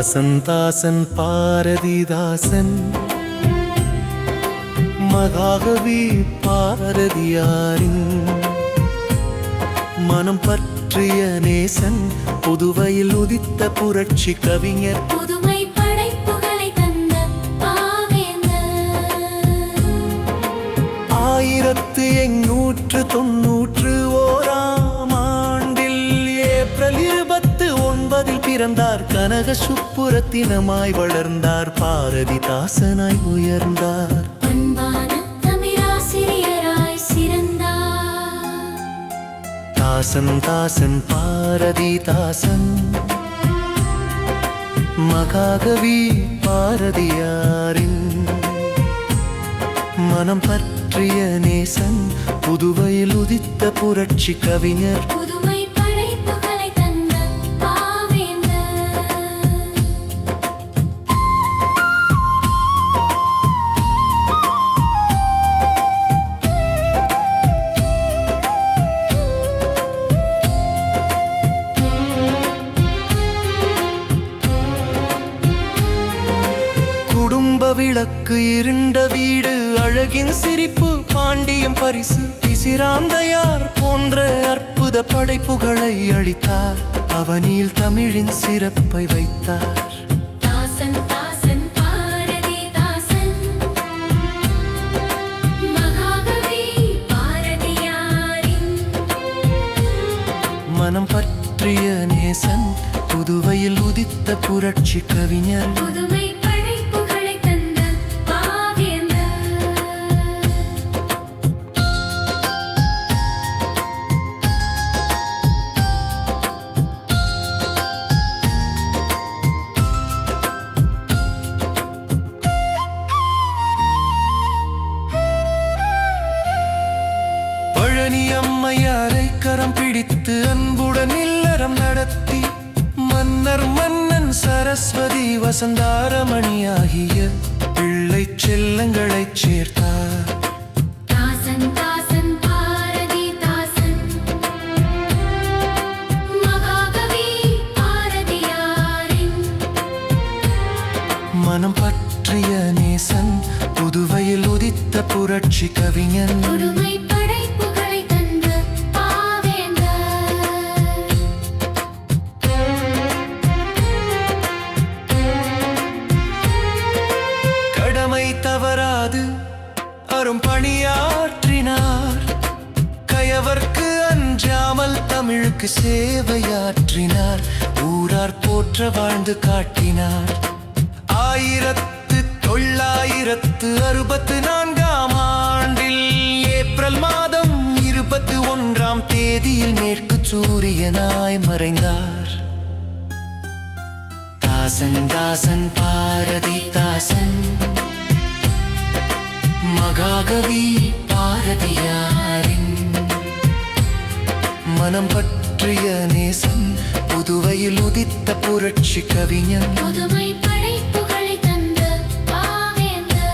தாசன் பாரதிதாசன் மகாகவி பாரதியாரின் மனம் பற்றிய நேசன் புதுவையில் உதித்த புரட்சி கவிஞர் புதுமை படைப்புகளை தந்த பாவேந்தர் 1891 ஆண்டில் ஏப்ரல் 29 பிறந்தார். கனக சுப்புரத்தினமாய் வளர்ந்தார். பாரதிதாசனாய் உயர்ந்தார். அன்பான தமிழாசிரியராய் சிறந்தார். தாசன் பாரதிதாசன் மகாகவி பாரதியாரின் மனம் பற்றிய நேசன் புதுவையில் உதித்த புரட்சி கவிஞர் புதுமை படைப்புகளை தந்த பாவேந்தர். குடும்ப விளக்கு இருண்ட வீடு அழகின் சிரிப்பு பாண்டியம் பரிசு பிசிராந்தையார் போன்ற அற்புத படைப்புகளை அளித்தார். அவனில் தமிழின் சிறப்பை வைத்தார். தாசன் பாரதிதாசன் மகாகவி பாரதியாரின் மனம் பற்றிய நேசன் புதுவையில் உதித்த புரட்சி கவிஞர் புதுமை படைப்புகளை தந்த பாவேந்தர். பழனி அம்மையாரை கரம் பிடித்து அன்புடன் இல்லறம் நடத்தி மன்னன் சரஸ்வதி வசந்தாரமணியாகிய பிள்ளை செல்லங்களைச் சேர்த்தார். தாசன் பாரதிதாசன் மகாகவி பாரதியாரின் மனம் பற்றிய நேசன் புதுவையில் உதித்த புரட்சி கவிஞன் புதுமை படைப்புகளை தந்த பாவேந்தர். கடமை தவறாது அரும் பணியாற்றினார். கயவர்க்கு அஞ்சாமல் தமிழுக்கு சேவையாற்றினார். ஊரார் போற்ற வாழ்ந்து காட்டினார். 1964 ஆண்டில் ஏப்ரல் மாதம் 21 தேதியில் மேற்கு சூரியனாய் மறைந்தார். தாசன் பாரதிதாசன் மகாகவி பாரதியாரின் மனம் பற்றிய நேசன் புதுவையில் உதித்த புரட்சி கவிஞன் புதுமை படைப்புகளை தந்த பாவேந்தர்.